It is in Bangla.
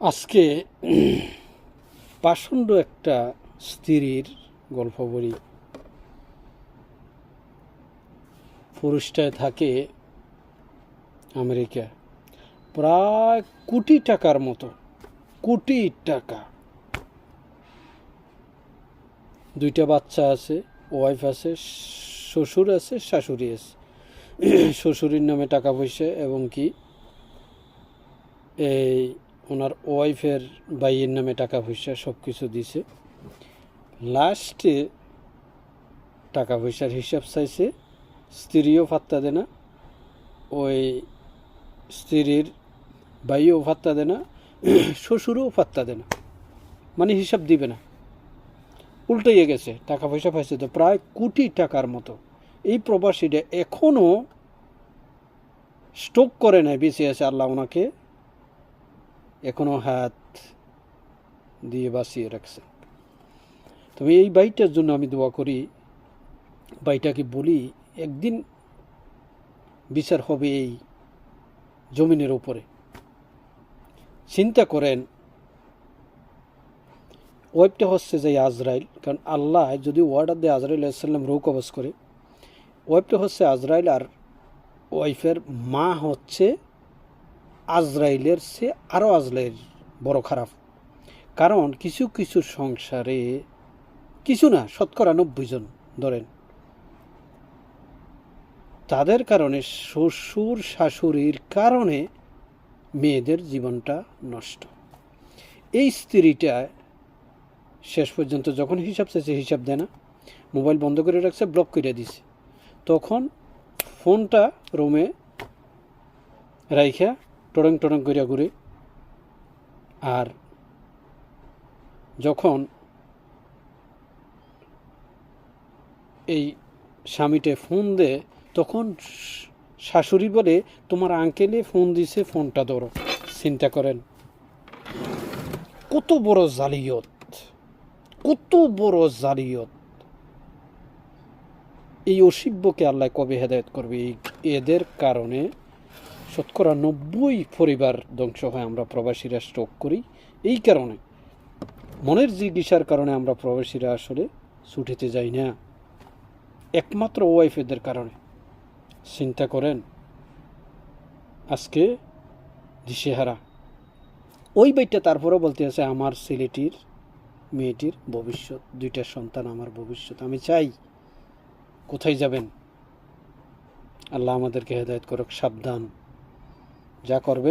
আজকে পাষণ্ড একটা স্ত্রীর গল্প বলি। পুরুষটায় থাকে আমেরিকা, প্রায় কোটি টাকার মতো, কোটি টাকা। দুইটা বাচ্চা আছে, ওয়াইফ আছে, শ্বশুর আছে, শাশুড়ি আছে। শ্বশুরের নামে টাকা পয়সা এবং কি এই ওনার ওয়াইফের ভাইয়ের নামে টাকা পয়সা সব কিছু দিছে। লাস্টে টাকা পয়সার হিসাব চাইছে, স্ত্রীও পাত্তা দেয় না, ওই স্ত্রীর ভাইও পাত্তা দেয় না, শ্বশুরও পাত্তা দেয় না, মানে হিসাব দিবে না। উল্টাইয়ে গেছে, টাকা পয়সা পাইছে তো প্রায় কোটি টাকার মতো। এই প্রবাসীটা এখনও স্টক করে নেয়, বেঁচে আছে। আল্লাহ ওনাকে এখনও হাত দিয়ে বাঁচিয়ে রাখছে। তবে এই বাইটার জন্য আমি দোয়া করি, বাইটাকে বলি একদিন বিচার হবে এই জমিনের উপরে। চিন্তা করেন, ওয়াইফটা হচ্ছে যে আজরাইল, কারণ আল্লাহ যদি ওয়ার্ডার দিয়ে আজরাইল আলাইহিসসালাম রূহ কবজ করে, ওয়াইফটা হচ্ছে আজরাইল, আর ওয়াইফের মা হচ্ছে আজরাইলের চেয়ে আরও আজরাইল বড় খারাপ। কারণ কিছু কিছু সংসারে, কিছু না, 90% জন ধরেন, তাদের কারণে, শ্বশুর শাশুড়ির কারণে মেয়েদের জীবনটা নষ্ট। এই স্ত্রীটা শেষ পর্যন্ত যখন হিসাব চাইছে, হিসাব দেয় না, মোবাইল বন্ধ করে রাখছে, ব্লক করে দিছে। তখন ফোনটা রুমে রাইখা টরং টরং করিয়া ঘুরে। আর যখন এই স্বামীটে ফোন দেয়, তখন শাশুড়ি বলে, তোমার আঙ্কেলে ফোন দিছে, ফোনটা ধরো। চিন্তা করেন কত বড় জালিয়ত, কত বড় জালিয়ত। এই অসিব্যকে আল্লাহ কবে হেদায়েত করবে? এদের কারণে 90% পরিবার ধ্বংস হয়। আমরা প্রবাসীরা স্ট্রোক করি এই কারণে, মনের জিজ্ঞাসার কারণে আমরা প্রবাসীরা আসলে ছুটিতে যাই না, একমাত্র ওয়াইফেদের কারণে। চিন্তা করেন, আজকে দিশেহারা। ওই বাইটা তারপরেও বলতে আছে, আমার ছেলেটির মেয়েটির ভবিষ্যৎ, দুইটা সন্তান আমার ভবিষ্যৎ, আমি চাই। কোথায় যাবেন? আল্লাহ আমাদেরকে হেদায়েত করুক। সাবধান, যা করবে